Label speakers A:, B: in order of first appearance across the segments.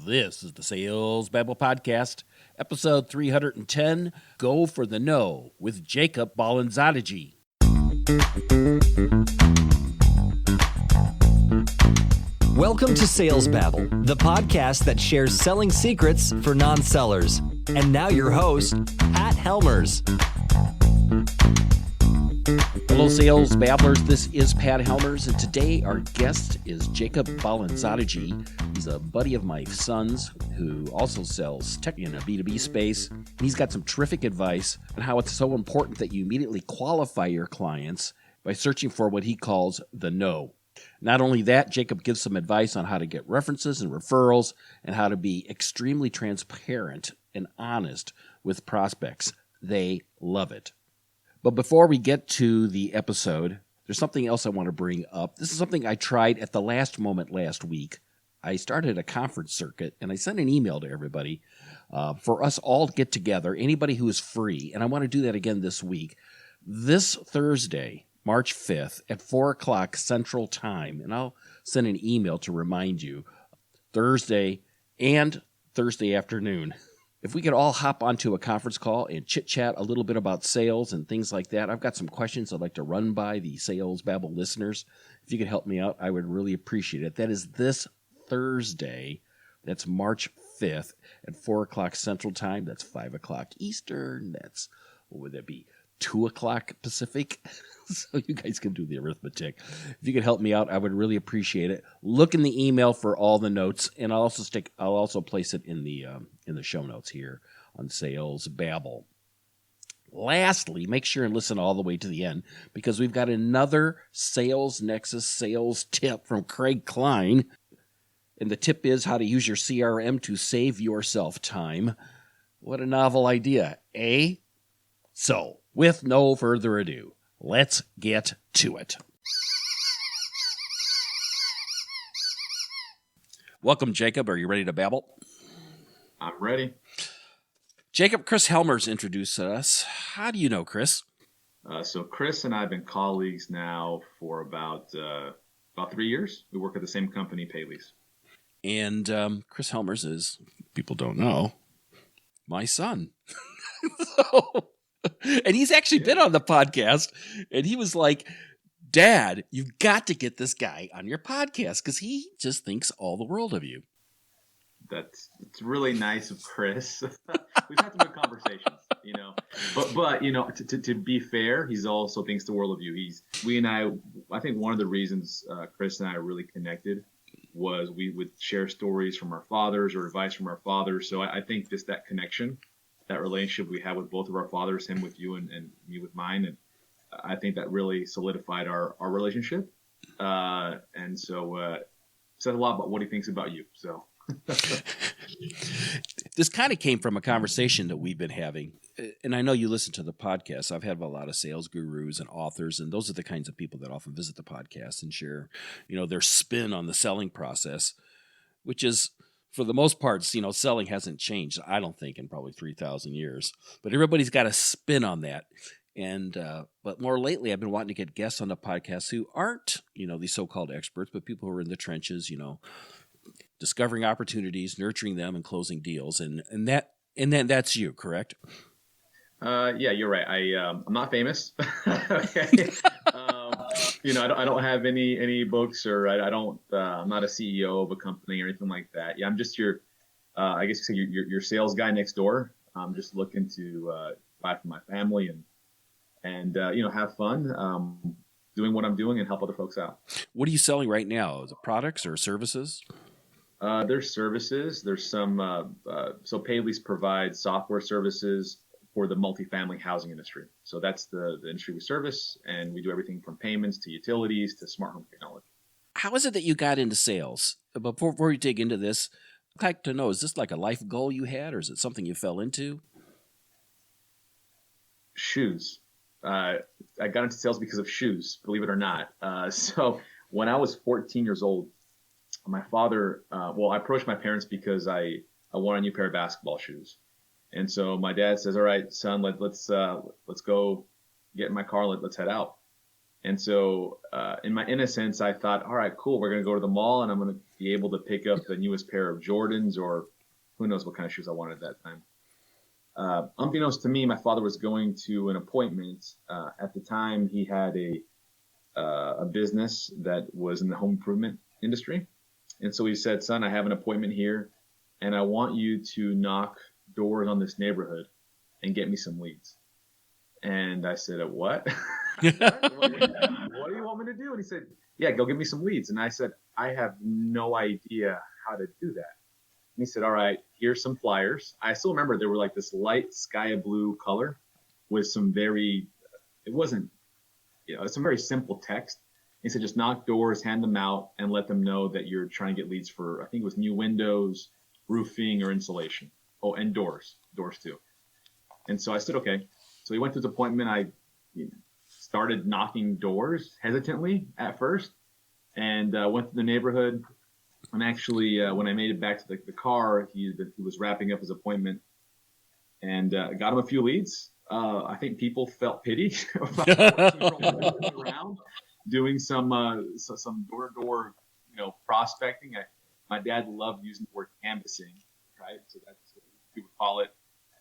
A: This is the Sales Babble Podcast, episode 310, Go for the No, with Jacob Balanzategui.
B: Welcome to Sales Babble, the podcast that shares selling secrets for non-sellers. And now your host, Pat Helmers.
A: Hello, Sales Babblers. This is Pat Helmers, and today our guest is Jacob Balanzategui. He's a buddy of my son's who also sells tech in a B2B space. He's got some terrific advice on how it's so important that you immediately qualify your clients by searching for what he calls the no. Not only that, Jacob gives some advice on how to get references and referrals and how to be extremely transparent and honest with prospects. They love it. But before we get to the episode, there's something else I want to bring up. This is something I tried at the last moment last week. I started a conference circuit, and I sent an email to everybody for us all to get together, anybody who is free, and I want to do that again this week. This Thursday, March 5th at 4 o'clock Central Time, and I'll send an email to remind you, Thursday and Thursday afternoon. If we could all hop onto a conference call and chit-chat a little bit about sales and things like that, I've got some questions I'd like to run by the Sales Babble listeners. If you could help me out, I would really appreciate it. That is this Thursday. That's March 5th at 4 o'clock Central Time. That's 5 o'clock Eastern. That's, what would that be, 2 o'clock Pacific? So you guys can do the arithmetic. If you could help me out, I would really appreciate it. Look in the email for all the notes, and I'll also place it in the show notes here on Sales Babble. Lastly, make sure and listen all the way to the end because we've got another Sales Nexus sales tip from Craig Klein. And the tip is how to use your CRM to save yourself time. What a novel idea, eh? So, with no further ado, let's get to it. Welcome, Jacob. Are you ready to babble?
C: I'm ready.
A: Jacob, Chris Helmers introduced us. How do you know Chris?
C: So Chris and I have been colleagues now for about 3 years. We work at the same company, Paley's.
A: And Chris Helmers is, people don't know, my son. And he's actually been on the podcast, and he was like, Dad, you've got to get this guy on your podcast because he just thinks all the world of you.
C: It's really nice of Chris. We've had some good conversations, but to be fair, he's also thinks the world of you. I think one of the reasons Chris and I really connected was we would share stories from our fathers or advice from our fathers. So I think just that connection, that relationship we have with both of our fathers, him with you and me with mine, and I think that really solidified our relationship. And so says a lot about what he thinks about you. So
A: this kind of came from a conversation that we've been having. And I know you listen to the podcast. I've had a lot of sales gurus and authors, and those are the kinds of people that often visit the podcast and share, their spin on the selling process, which is, for the most part, selling hasn't changed, I don't think, in probably 3,000 years. But everybody's got a spin on that. And but more lately, I've been wanting to get guests on the podcast who aren't, these so-called experts, but people who are in the trenches, discovering opportunities, nurturing them, and closing deals. And then that's you, correct?
C: Yeah, you're right. I'm not famous. Okay. I don't have any books, or I'm not a CEO of a company or anything like that. Yeah, I'm just your sales guy next door. I'm just looking to buy for my family and have fun doing what I'm doing and help other folks out.
A: What are you selling right now? Is it products or services?
C: There's services. There's some. So Paley's provides software services for the multifamily housing industry. So that's the industry we service, and we do everything from payments to utilities to smart home technology.
A: How is it that you got into sales? Before we dig into this, I'd like to know, is this like a life goal you had, or is it something you fell into?
C: Shoes. I got into sales because of shoes, believe it or not. So when I was 14 years old, my father, I approached my parents because I wanted a new pair of basketball shoes. And so my dad says, all right, son, let's go get in my car. Let's head out. And so, in my innocence, I thought, all right, cool. We're going to go to the mall and I'm going to be able to pick up the newest pair of Jordans or who knows what kind of shoes I wanted at that time. Unbeknownst to me, my father was going to an appointment. At the time, he had a business that was in the home improvement industry. And so he said, son, I have an appointment here and I want you to knock doors on this neighborhood and get me some leads. And I said, what? What do you want me to do? And he said, yeah, go get me some leads. And I said, I have no idea how to do that. And he said, all right, here's some flyers. I still remember they were like this light sky blue color with some it wasn't, some very simple text. He said, just knock doors, hand them out, and let them know that you're trying to get leads for, I think it was new windows, roofing, or insulation. Oh, and doors too. And so I said, okay. So he went to his appointment. I started knocking doors hesitantly at first and went to the neighborhood. And actually, when I made it back to the car, he was wrapping up his appointment and got him a few leads. I think people felt pity around doing some door-to-door, prospecting. My dad loved using the word canvassing, right? So that's what we would call it.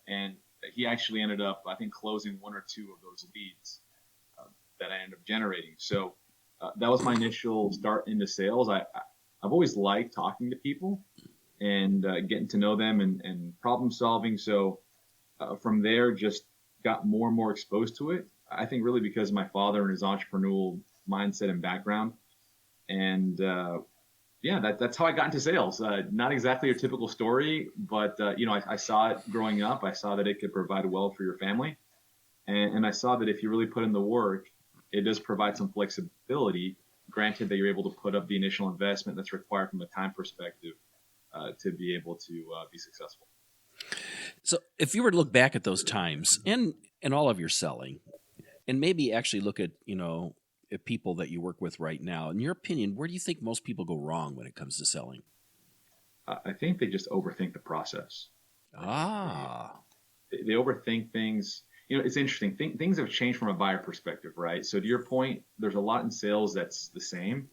C: And he actually ended up, I think, closing one or two of those leads that I ended up generating. So that was my initial start into sales. I've always liked talking to people and getting to know them and problem solving. So from there, just got more and more exposed to it. I think really because of my father and his entrepreneurial mindset and background. And that's how I got into sales. Not exactly a typical story, but I saw it growing up. I saw that it could provide well for your family. And I saw that if you really put in the work, it does provide some flexibility, granted that you're able to put up the initial investment that's required from a time perspective to be able to be successful.
A: So if you were to look back at those times in all of your selling and maybe actually look at, at people that you work with right now, in your opinion, where do you think most people go wrong when it comes to selling?
C: I think they just overthink the process. They overthink things. It's interesting. Things have changed from a buyer perspective, right? So to your point, there's a lot in sales that's the same.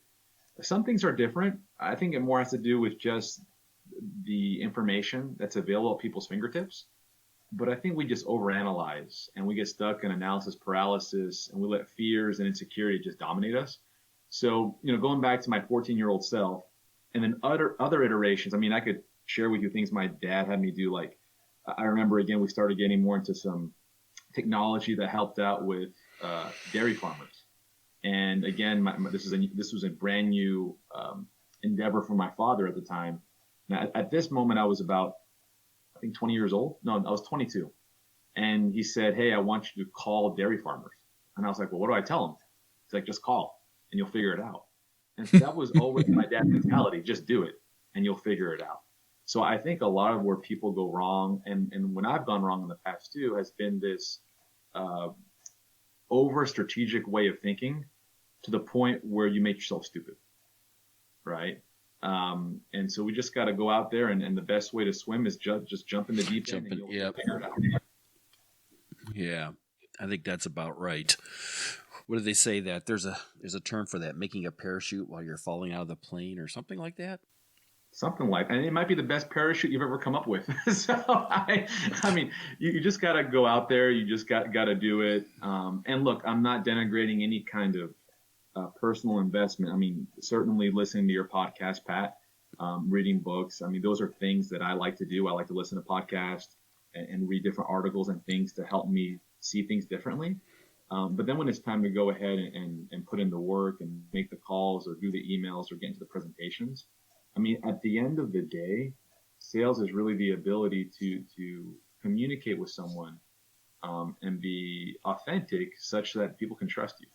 C: Some things are different. I think it more has to do with just the information that's available at people's fingertips. But I think we just overanalyze and we get stuck in analysis paralysis and we let fears and insecurity just dominate us. So, going back to my 14-year-old self and then other iterations, I could share with you things my dad had me do. Like, I remember, again, we started getting more into some technology that helped out with dairy farmers. And again, this was a brand new endeavor for my father at the time. Now, at this moment, I was about, I think 20 years old. No, I was 22. And he said, hey, I want you to call dairy farmers. And I was like, well, what do I tell them? He's like, just call and you'll figure it out. And so that was always my dad's mentality. Just do it and you'll figure it out. So I think a lot of where people go wrong, and when I've gone wrong in the past too, has been this over strategic way of thinking to the point where you make yourself stupid, right? And so we just got to go out there, and the best way to swim is just jump in the deep end and you'll figure it out.
A: Yeah, I think that's about right. What do they say that there's a term for that, making a parachute while you're falling out of the plane or something like that?
C: Something like, and it might be the best parachute you've ever come up with. So you just got to go out there. You just got to do it. And look, I'm not denigrating any kind of personal investment. Certainly listening to your podcast, Pat, reading books. Those are things that I like to do. I like to listen to podcasts and read different articles and things to help me see things differently. But then when it's time to go ahead and put in the work and make the calls or do the emails or get into the presentations, at the end of the day, sales is really the ability to communicate with someone and be authentic such that people can trust you,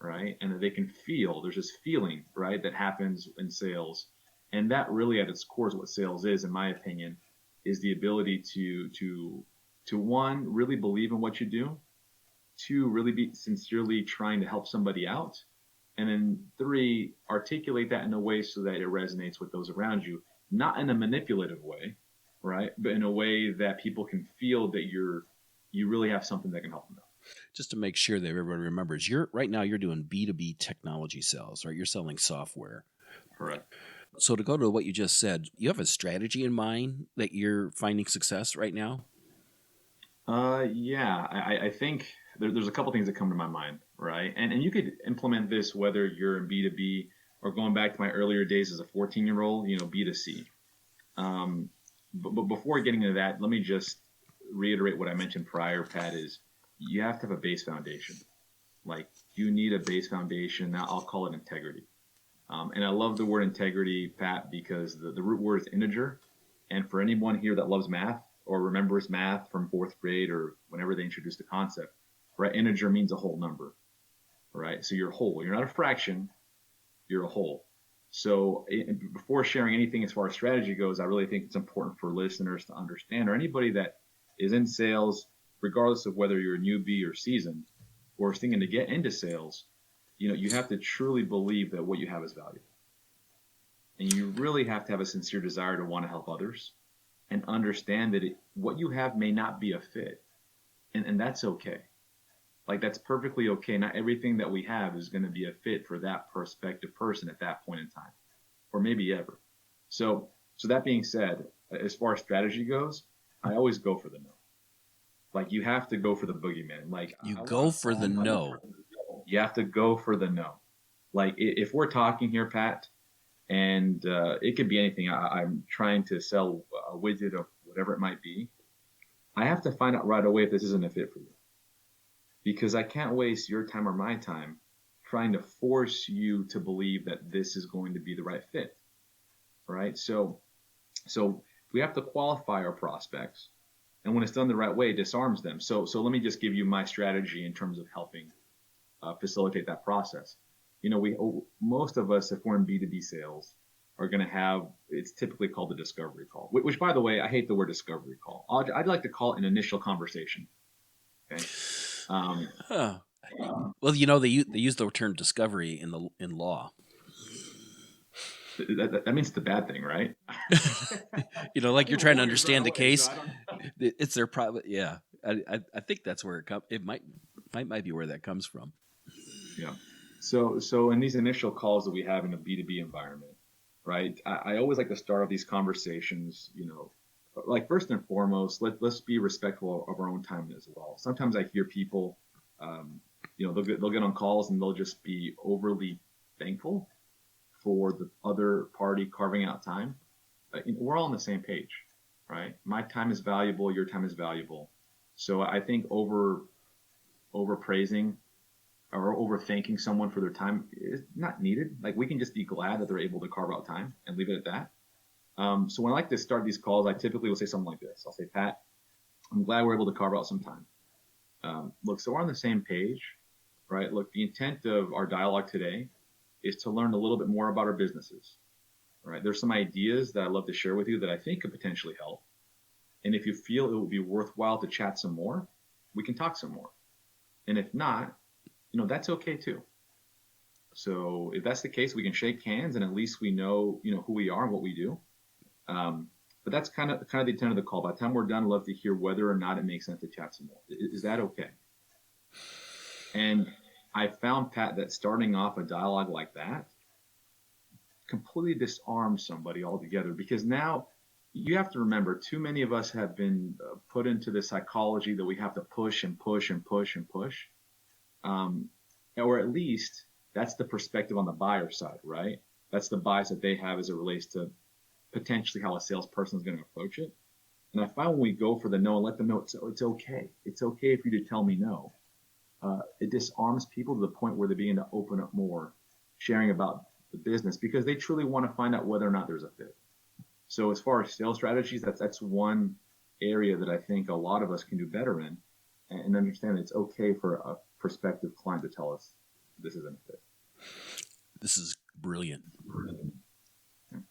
C: right? And that they can feel, there's this feeling, right, that happens in sales. And that really at its core is what sales is, in my opinion, is the ability to one, really believe in what you do, two, really be sincerely trying to help somebody out, and then three, articulate that in a way so that it resonates with those around you, not in a manipulative way, right? But in a way that people can feel that you really have something that can help them out.
A: Just to make sure that everybody remembers, you're doing B2B technology sales, right? You're selling software.
C: Correct.
A: So to go to what you just said, you have a strategy in mind that you're finding success right now?
C: Yeah, I think there's a couple things that come to my mind, right? And you could implement this whether you're in B2B or going back to my earlier days as a 14-year-old, B2C. But before getting into that, let me just reiterate what I mentioned prior, Pat, is you have to have a base foundation. Like you need a base foundation. Now I'll call it integrity. And I love the word integrity, Pat, because the root word is integer. And for anyone here that loves math or remembers math from fourth grade or whenever they introduced the concept, right? Integer means a whole number, right? So you're whole. You're not a fraction. You're a whole. So before sharing anything as far as strategy goes, I really think it's important for listeners to understand, or anybody that is in sales, regardless of whether you're a newbie or seasoned, or thinking to get into sales, you have to truly believe that what you have is valuable. And you really have to have a sincere desire to want to help others and understand that what you have may not be a fit. And that's okay. Like that's perfectly okay. Not everything that we have is going to be a fit for that prospective person at that point in time, or maybe ever. So that being said, as far as strategy goes, I always go for the no. Like you have to go for the boogeyman. Like
A: you go for the no.
C: You have to go for the no. Like if we're talking here, Pat, and it could be anything. I'm trying to sell a widget or whatever it might be. I have to find out right away if this isn't a fit for you, because I can't waste your time or my time trying to force you to believe that this is going to be the right fit, right? So we have to qualify our prospects, and when it's done the right way, it disarms them. So let me just give you my strategy in terms of helping facilitate that process. Most of us, if we're in B2B sales, are going to have, it's typically called the discovery call, which by the way, I hate the word discovery call. I'd like to call it an initial conversation. Okay.
A: Well, they use the term discovery in law.
C: That means the bad thing, right?
A: Like you're trying to understand the case. It's their private. Yeah, I think that's where it comes. It might be where that comes from.
C: Yeah. So in these initial calls that we have in a B2B environment, right? I always like to start off these conversations, like first and foremost, let's be respectful of our own time as well. Sometimes I hear people, they'll get on calls and they'll just be overly thankful for the other party carving out time. We're all on the same page, right? My time is valuable. Your time is valuable. So I think overpraising or over thanking someone for their time is not needed. Like we can just be glad that they're able to carve out time and leave it at that. So when I like to start these calls, I typically will say something like this. I'll say, Pat, I'm glad we're able to carve out some time. Look, so we're on the same page, right? Look, the intent of our dialogue today is to learn a little bit more about our businesses, right? There's some ideas that I'd love to share with you that I think could potentially help. And if you feel it would be worthwhile to chat some more, we can talk some more. And if not, that's okay too. So if that's the case, we can shake hands and at least we know, who we are and what we do. But that's kind of the intent of the call. By the time we're done, I'd love to hear whether or not it makes sense to chat some more. Is that okay? And I found, Pat, that starting off a dialogue like that completely disarms somebody altogether, because now you have to remember, too many of us have been put into the psychology that we have to push and push and push and push. Or at least that's the perspective on the buyer side, right? That's the bias that they have as it relates to potentially how a salesperson is going to approach it. And I find when we go for the no and let them know it's okay. It's okay for you to tell me no. It disarms people to the point where they begin to open up more, sharing about the business, because they truly want to find out whether or not there's a fit. So as far as sales strategies, that's one area that I think a lot of us can do better in, and understand that it's okay for a prospective client to tell us this isn't a fit.
A: This is brilliant.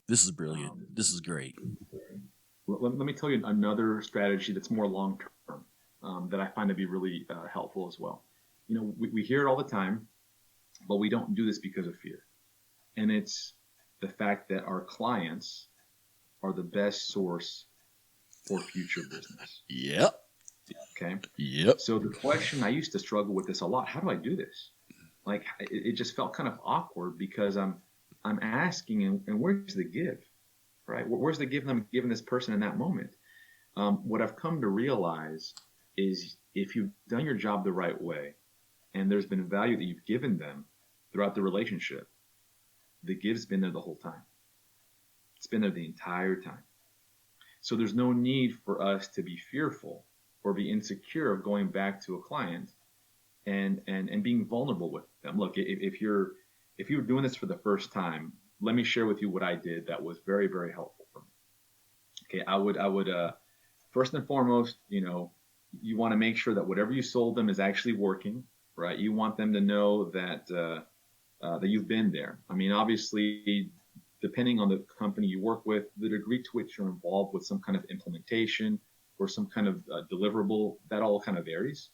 A: This is brilliant. This is great.
C: Let me tell you another strategy that's more long-term that I find to be really helpful as well. We hear it all the time, but we don't do this because of fear. And it's the fact that our clients are the best source for future business.
A: Yep.
C: Okay.
A: Yep.
C: So the question, I used to struggle with this a lot. How do I do this? Like it just felt kind of awkward because I'm asking and where's the give, right? Where's the give I'm giving this person in that moment? What I've come to realize is if you've done your job the right way and there's been value that you've given them throughout the relationship, the give's been there the whole time. It's been there the entire time. So there's no need for us to be fearful or be insecure of going back to a client and being vulnerable with them. Look, if you're doing this for the first time, let me share with you what I did that was very, very helpful for me. Okay, I would first and foremost, you want to make sure that whatever you sold them is actually working, right? You want them to know that that you've been there. I mean, obviously, depending on the company you work with, the degree to which you're involved with some kind of implementation or some kind of deliverable, that all kind of varies.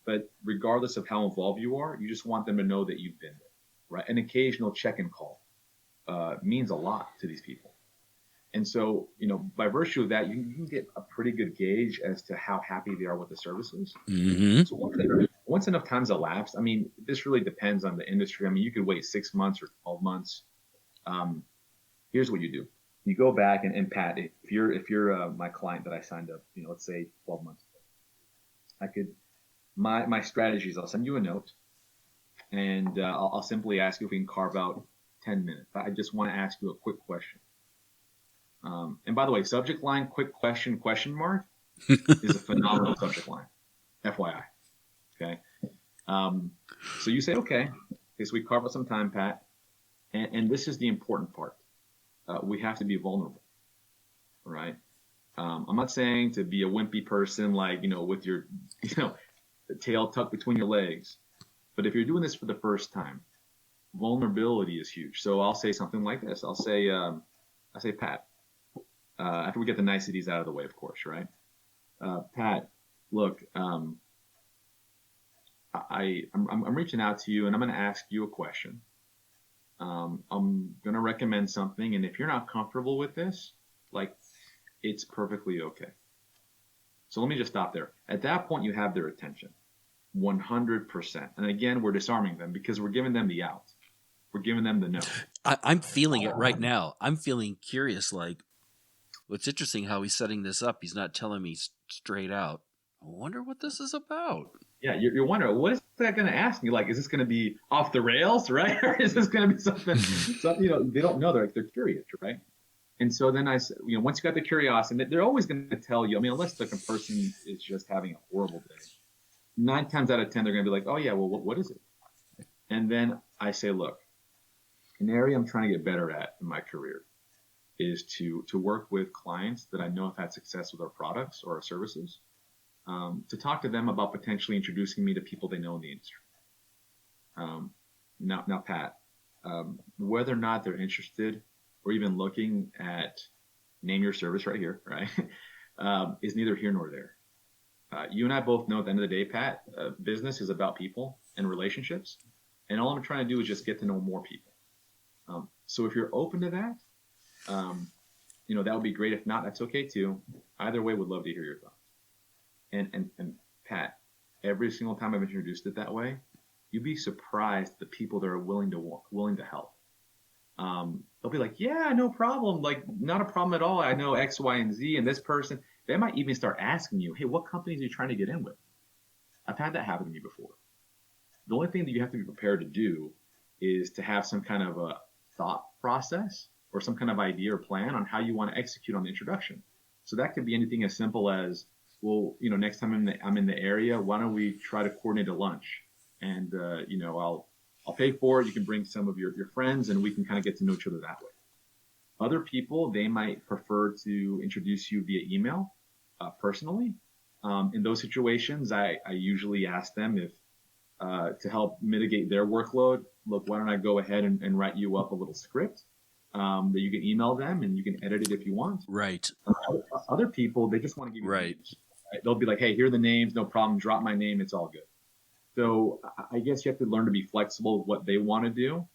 C: But regardless of how involved you are, you just want them to know that you've been there, right? An occasional check-in call means a lot to these people. And so, by virtue of that, you can get a pretty good gauge as to how happy they are with the services.
A: Mm-hmm.
C: So once enough time's elapsed, I mean, this really depends on the industry. I mean, you could wait 6 months or 12 months. Here's what you do. You go back and Pat, if you're my client that I signed up, let's say 12 months ago, my strategy is I'll send you a note and I'll simply ask you if we can carve out 10 minutes. I just want to ask you a quick question. And by the way, subject line, quick question, question mark is a phenomenal subject line. FYI. Okay. So you say, okay, so we carve out some time, Pat. And this is the important part. We have to be vulnerable, right? I'm not saying to be a wimpy person, like, with your, the tail tucked between your legs. But if you're doing this for the first time, vulnerability is huge. So I'll say something like this. I'll say, Pat, after we get the niceties out of the way, of course, right? Pat, look, I'm reaching out to you and I'm going to ask you a question. I'm going to recommend something. And if you're not comfortable with this, like, it's perfectly okay. So let me just stop there. At that point, you have their attention 100%. And again, we're disarming them because we're giving them the out. We're giving them the no.
A: I'm feeling it right now. I'm feeling curious. Like, what's interesting how he's setting this up. He's not telling me straight out. I wonder what this is about.
C: Yeah, you're wondering, what is that going to ask me? Like, is this going to be off the rails, right? Or is this going to be something, they don't know. They're curious, right? And so then once you got the curiosity, they're always going to tell you, I mean, unless the person is just having a horrible day, 9 times out of 10, they're going to be like, oh yeah, well, what is it? And then I say, look, an area I'm trying to get better at in my career is to work with clients that I know have had success with our products or our services, to talk to them about potentially introducing me to people they know in the industry. Now, Pat, whether or not they're interested or even looking at name your service right here, right, is neither here nor there. You and I both know at the end of the day, Pat, business is about people and relationships, and all I'm trying to do is just get to know more people. So if you're open to that, that would be great. If not, that's okay too. Either way, would love to hear your thoughts. And Pat, every single time I've introduced it that way, you'd be surprised the people that are willing to help. They'll be like, yeah, no problem. Like, not a problem at all. I know X, Y, and Z, and this person. They might even start asking you, hey, what companies are you trying to get in with? I've had that happen to me before. The only thing that you have to be prepared to do is to have some kind of a thought process or some kind of idea or plan on how you want to execute on the introduction. So that could be anything as simple as, well, next time I'm in the area, why don't we try to coordinate a lunch? And, I'll pay for it. You can bring some of your friends and we can kind of get to know each other that way. Other people, they might prefer to introduce you via email, personally. In those situations, I usually ask them if, to help mitigate their workload, look, why don't I go ahead and write you up a little script that you can email them and you can edit it if you want.
A: Right.
C: Other people, they just want to give you
A: right.
C: names. Right? They'll be like, hey, here are the names, no problem, drop my name, it's all good. So I guess you have to learn to be flexible with what they want to do.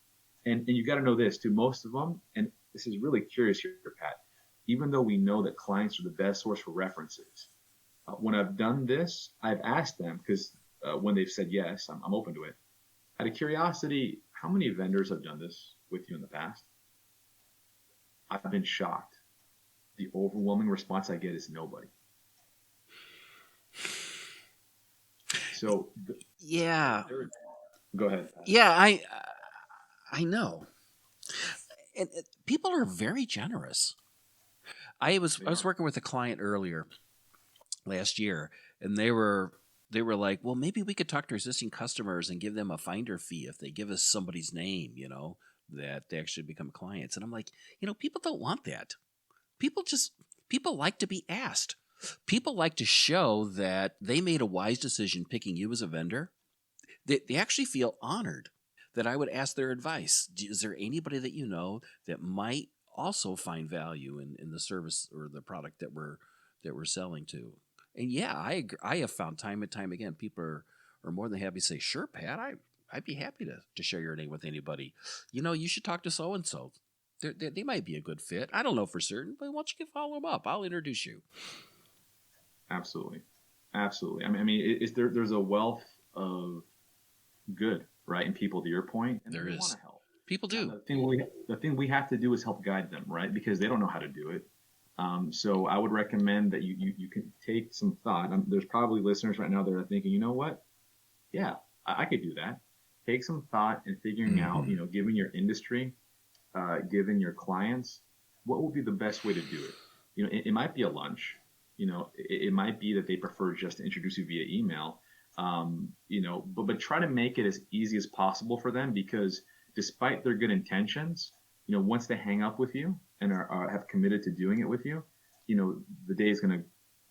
C: And you got to know this too, most of them, and this is really curious here, Pat, even though we know that clients are the best source for references, When I've done this, I've asked them, because when they've said yes, I'm open to it. Out of curiosity, how many vendors have done this with you in the past? I've been shocked. The overwhelming response I get is nobody. So,
A: Yeah.
C: go ahead.
A: Yeah, I know. And people are very generous. I was working with a client earlier last year, and they were like, well, maybe we could talk to our existing customers and give them a finder fee if they give us somebody's name, that they actually become clients. And I'm like, people don't want that. People like to be asked. People like to show that they made a wise decision picking you as a vendor. They actually feel honored that I would ask their advice. Is there anybody that you know that might also find value in the service or the product that we're selling to? And yeah, I agree. I have found time and time again, people are more than happy to say, sure, Pat, I'd be happy to share your name with anybody. You should talk to so and so. They might be a good fit. I don't know for certain, but why don't you follow them up? I'll introduce you.
C: Absolutely. Absolutely. I mean, there's a wealth of good, right, in people, to your point, and
A: There
C: they
A: is.
C: want to help.
A: People do.
C: The thing we have to do is help guide them, right, because they don't know how to do it. So I would recommend that you can take some thought. There's probably listeners right now that are thinking, you know what? Yeah, I could do that. Take some thought in figuring out, given your industry, given your clients, what would be the best way to do it? It might be a lunch. It might be that they prefer just to introduce you via email. But try to make it as easy as possible for them, because despite their good intentions, once they hang up with you and have committed to doing it with you, the day is going to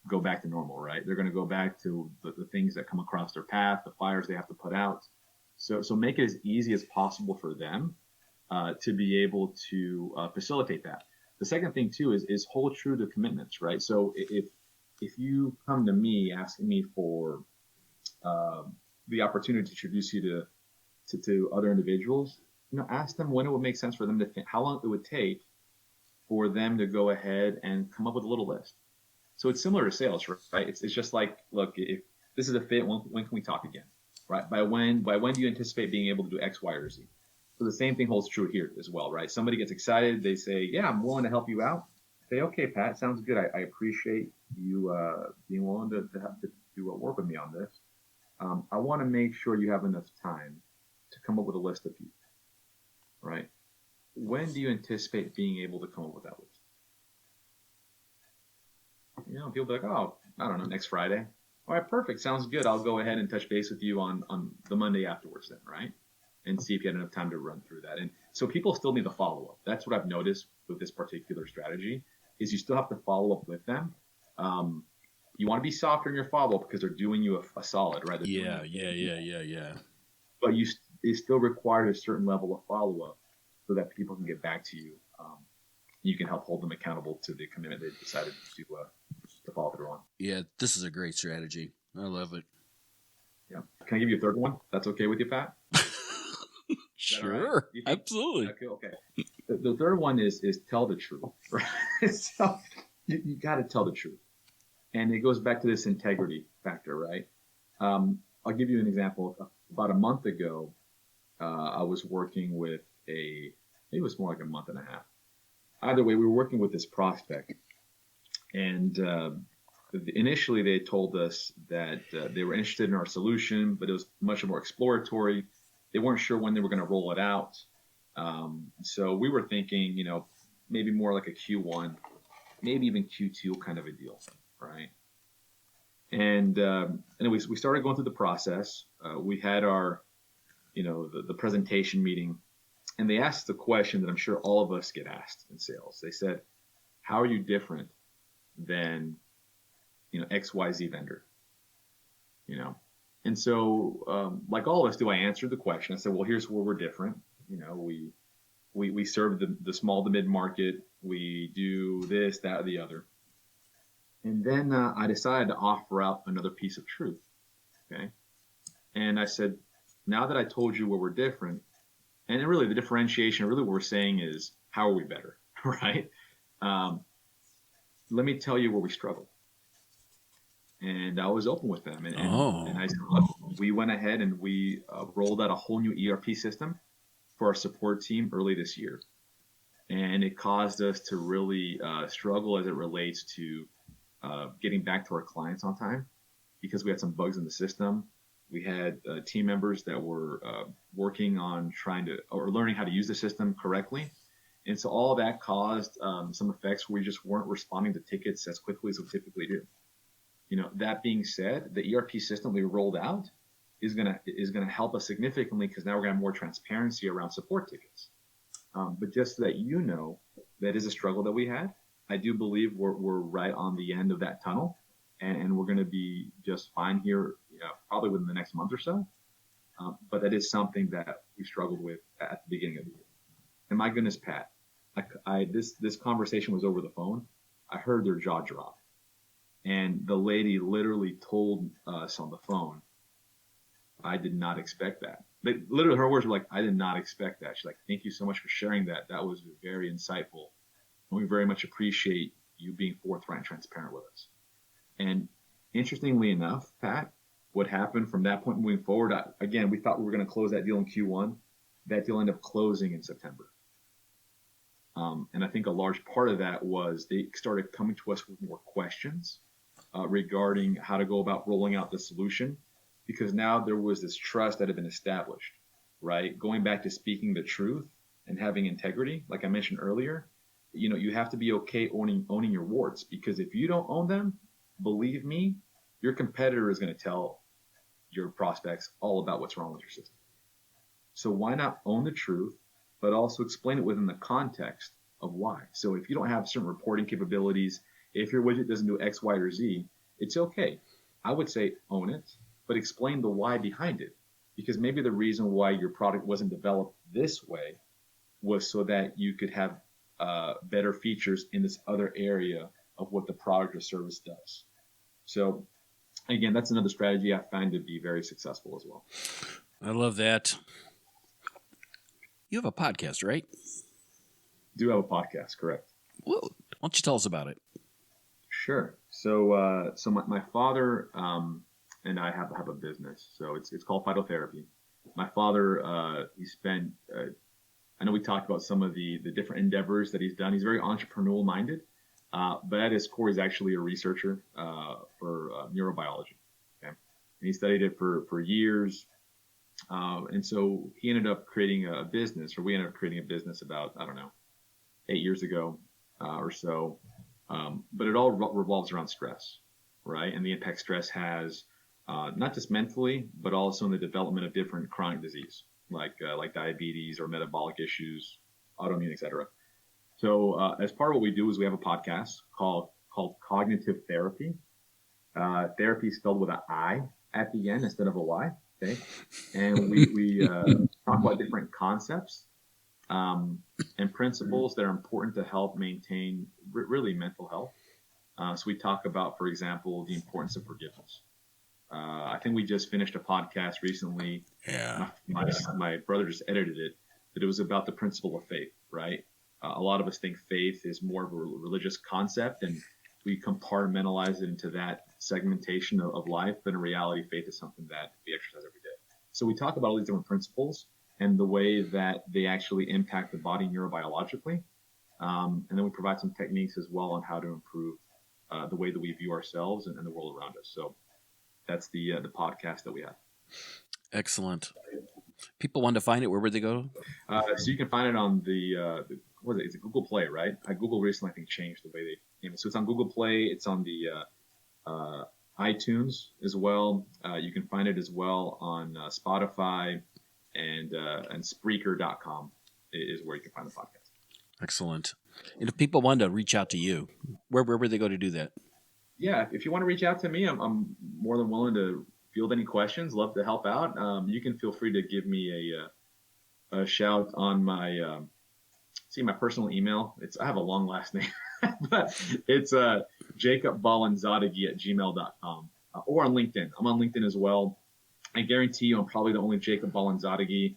C: go back to normal, right? They're going to go back to the things that come across their path, the fires they have to put out. So make it as easy as possible for them to be able to facilitate that. The second thing too is hold true to commitments, right? So if you come to me asking me for the opportunity to introduce you to other individuals, ask them when it would make sense for them to think, how long it would take for them to go ahead and come up with a little list. So it's similar to sales, right? It's just like, look, if this is a fit, when can we talk again, right? By when do you anticipate being able to do X, Y, or Z? So the same thing holds true here as well, right? Somebody gets excited, they say, yeah, I'm willing to help you out. Say, okay, Pat, sounds good. I appreciate you being willing to work with me on this. I want to make sure you have enough time to come up with a list of people, right? When do you anticipate being able to come up with that list? People be like, oh, I don't know, next Friday. All right, perfect. Sounds good. I'll go ahead and touch base with you on the Monday afterwards then, right? And see if you had enough time to run through that. And so people still need the follow-up. That's what I've noticed with this particular strategy, is you still have to follow up with them. You want to be softer in your follow-up because they're doing you a solid, right?
A: Yeah.
C: But it still requires a certain level of follow-up so that people can get back to you. You can help hold them accountable to the commitment they've decided to follow through on.
A: Yeah, this is a great strategy. I love it.
C: Yeah. Can I give you a third one? That's okay with you, Pat?
A: Sure,
C: right?
A: absolutely.
C: Okay. The third one is tell the truth. Right? So you got to tell the truth, and it goes back to this integrity factor, right? I'll give you an example. About a month ago, I was working with maybe it was more like a month and a half. Either way, we were working with this prospect, and initially they told us that they were interested in our solution, but it was much more exploratory. They weren't sure when they were going to roll it out. So we were thinking, maybe more like a Q1, maybe even Q2 kind of a deal, right? And anyways, we started going through the process. We had our, the presentation meeting, and they asked the question that I'm sure all of us get asked in sales. They said, how are you different than, XYZ vendor? And so, like all of us do, I answered the question. I said, well, here's where we're different. We serve the small to mid market. We do this, that, or the other. And then I decided to offer out another piece of truth. Okay. And I said, now that I told you where we're different, and really the differentiation, really what we're saying is, how are we better? Right? Let me tell you where we struggle. And I was open with them. And
A: Oh,
C: I said, look, we went ahead and we rolled out a whole new ERP system for our support team early this year. And it caused us to really struggle as it relates to getting back to our clients on time because we had some bugs in the system. We had team members that were working on trying to or learning how to use the system correctly. And so all of that caused some effects where we just weren't responding to tickets as quickly as we typically do. That being said, the ERP system we rolled out is gonna help us significantly because now we're gonna have more transparency around support tickets. But just so that that is a struggle that we had. I do believe we're right on the end of that tunnel, and we're going to be just fine here, probably within the next month or so. But that is something that we struggled with at the beginning of the year. And my goodness, Pat, this conversation was over the phone. I heard their jaw drop, and the lady literally told us on the phone, "I did not expect that." Literally, her words were like, "I did not expect that." She's like, "Thank you so much for sharing that. That was very insightful. And we very much appreciate you being forthright and transparent with us." And interestingly enough, Pat, what happened from that point moving forward, again, we thought we were going to close that deal in Q1. That deal ended up closing in September. And I think a large part of that was they started coming to us with more questions regarding how to go about rolling out the solution, because now there was this trust that had been established, right? Going back to speaking the truth and having integrity, like I mentioned earlier, you have to be okay owning your warts, because if you don't own them, believe me, your competitor is going to tell your prospects all about what's wrong with your system. So why not own the truth, but also explain it within the context of why? So if you don't have certain reporting capabilities, if your widget doesn't do X, Y, or Z, it's okay. I would say own it, but explain the why behind it. Because maybe the reason why your product wasn't developed this way was so that you could have better features in this other area of what the product or service does. So again, that's another strategy I find to be very successful as well.
A: I love that. You have a podcast, right?
C: Do have a podcast, correct?
A: Whoa. Why don't you tell us about it?
C: Sure. So my father and I have a business. So it's called Phytotherapy. My father, he spent, I know we talked about some of the different endeavors that he's done. He's very entrepreneurial minded, but at his core, he's actually a researcher for neurobiology. Okay, and he studied it for years. And so he ended up creating a business, or we ended up creating a business about, 8 years ago or so. But it all revolves around stress, right? And the impact stress has not just mentally, but also in the development of different chronic disease, like diabetes or metabolic issues, autoimmune, etc. So as part of what we do is we have a podcast called Cognitive Therapy. Therapy is spelled with an I at the end instead of a Y. Okay, and we talk about different concepts and principles that are important to help maintain really mental health. So we talk about, for example, the importance of forgiveness. I think we just finished a podcast recently.
A: Yeah.
C: My brother just edited it, but it was about the principle of faith, right? A lot of us think faith is more of a religious concept, and we compartmentalize it into that segmentation of life. But in reality, faith is something that we exercise every day. So we talk about all these different principles and the way that they actually impact the body neurobiologically. And then we provide some techniques as well on how to improve the way that we view ourselves and the world around us. So that's the podcast that we have.
A: Excellent. People want to find it. Where would they go?
C: So you can find it on what is it? It's Google Play, right? Google recently, I think, changed the way they name it. So it's on Google Play. It's on the iTunes as well. You can find it as well on Spotify and Spreaker.com is where you can find the podcast.
A: Excellent. And if people want to reach out to you, where would they go to do that?
C: Yeah, if you want to reach out to me, I'm more than willing to field any questions. Love to help out. You can feel free to give me a shout on my my personal email. I have a long last name, but it's Jacob Balanzategui at gmail.com or on LinkedIn. I'm on LinkedIn as well. I guarantee you I'm probably the only Jacob Balanzategui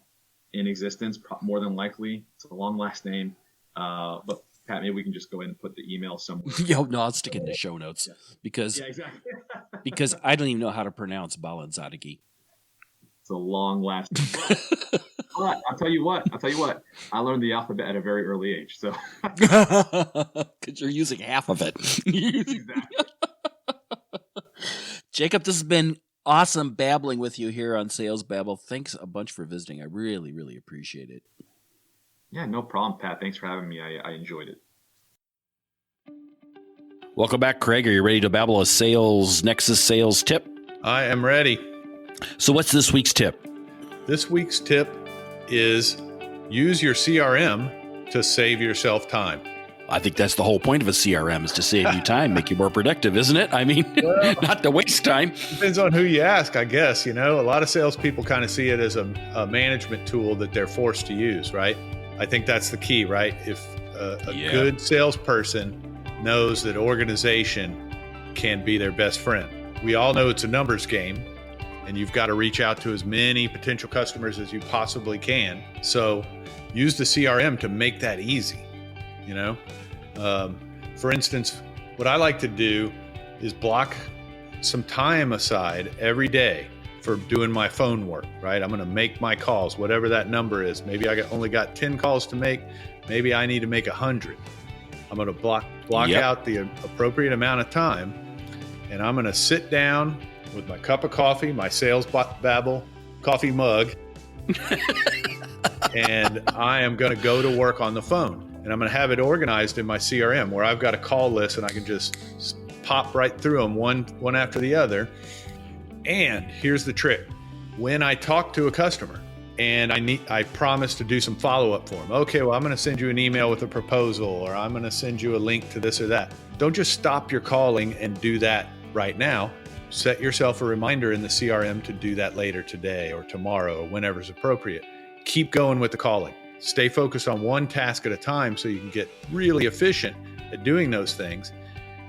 C: in existence, more than likely. It's a long last name. But Pat, maybe we can just go ahead and put the email somewhere.
A: No, I'll stick it in the show notes because
C: yeah, exactly.
A: Because I don't even know how to pronounce Balanzategui.
C: It's a long last name. But I'll tell you what. I learned the alphabet at a very early age. So
A: because you're using half of it.
C: exactly.
A: Jacob, this has been awesome babbling with you here on Sales Babble. Thanks a bunch for visiting. I really, really appreciate it.
C: Yeah, no problem, Pat. Thanks for having me. I enjoyed it.
A: Welcome back, Craig. Are you ready to babble a sales Nexus sales tip?
D: I am ready.
A: So what's this week's tip?
D: This week's tip is use your CRM to save yourself time.
A: I think that's the whole point of a CRM is to save you time, make you more productive, isn't it? I mean, not to waste time.
D: Depends on who you ask, I guess. A lot of salespeople kind of see it as a management tool that they're forced to use, right? I think that's the key, right? If a good salesperson knows that organization can be their best friend. We all know it's a numbers game, and you've got to reach out to as many potential customers as you possibly can. So use the CRM to make that easy. For instance, what I like to do is block some time aside every day for doing my phone work, right? I'm going to make my calls, whatever that number is. Maybe I only got 10 calls to make. Maybe I need to make 100. I'm going to block out the appropriate amount of time, and I'm going to sit down with my cup of coffee, my Sales Babble coffee mug, and I am going to go to work on the phone. And I'm going to have it organized in my CRM where I've got a call list and I can just pop right through them one after the other. And here's the trick. When I talk to a customer and I promise to do some follow-up for them. Okay, well, I'm going to send you an email with a proposal, or I'm going to send you a link to this or that. Don't just stop your calling and do that right now. Set yourself a reminder in the CRM to do that later today or tomorrow or whenever's appropriate. Keep going with the calling. Stay focused on one task at a time so you can get really efficient at doing those things,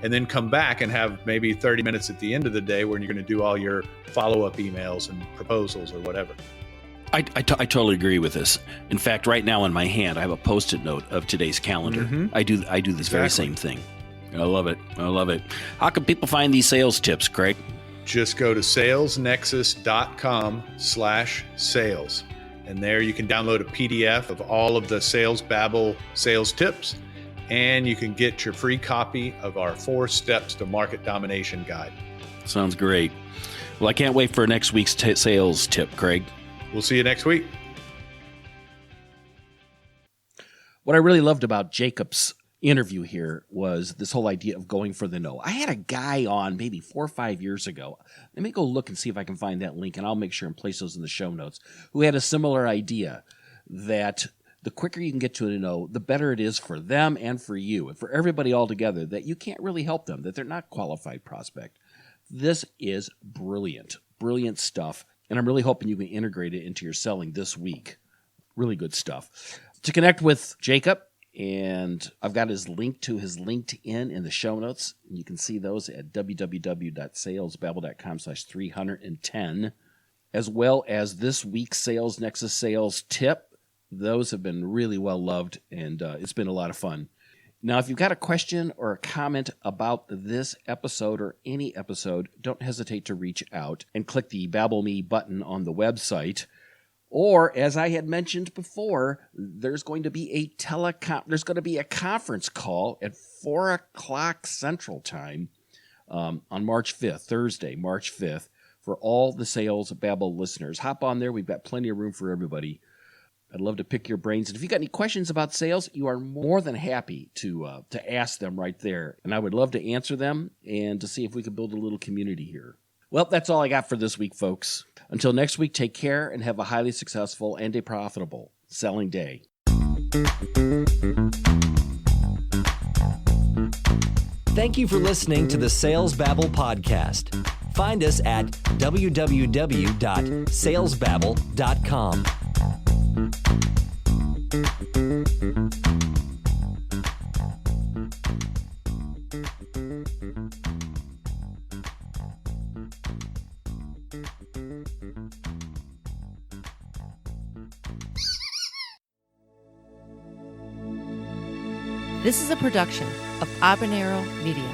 D: and then come back and have maybe 30 minutes at the end of the day when you're going to do all your follow-up emails and proposals or whatever.
A: I totally agree with this. In fact, right now in my hand, I have a Post-it note of today's calendar. Mm-hmm. I do this very same thing. I love it. How can people find these sales tips, Craig?
D: Just go to salesnexus.com/sales. And there you can download a PDF of all of the Sales Babble sales tips, and you can get your free copy of our 4 Steps to Market Domination Guide.
A: Sounds great. Well, I can't wait for next week's sales tip, Craig.
D: We'll see you next week.
A: What I really loved about Jacob's interview here was this whole idea of going for the no. I had a guy on maybe 4 or 5 years ago. Let me go look and see if I can find that link, and I'll make sure and place those in the show notes, who had a similar idea that the quicker you can get to a no, the better it is for them and for you and for everybody all together, that you can't really help them, that they're not qualified prospect. This is brilliant stuff, and I'm really hoping you can integrate it into your selling this week. Really good stuff. To connect with Jacob, and I've got his link to his LinkedIn in the show notes. You can see those at www.salesbabble.com/310, as well as this week's Sales Nexus sales tip. Those have been really well loved, and it's been a lot of fun. Now, if you've got a question or a comment about this episode or any episode, don't hesitate to reach out and click the Babble Me button on the website. Or, as I had mentioned before, there's going to be a conference call at 4 o'clock Central Time on March 5th, Thursday, March 5th, for all the Sales Babble listeners. Hop on there. We've got plenty of room for everybody. I'd love to pick your brains. And if you've got any questions about sales, you are more than happy to ask them right there. And I would love to answer them and to see if we can build a little community here. Well, that's all I got for this week, folks. Until next week, take care and have a highly successful and a profitable selling day.
B: Thank you for listening to the Sales Babble podcast. Find us at www.salesbabble.com.
E: This is a production of Habanero Media.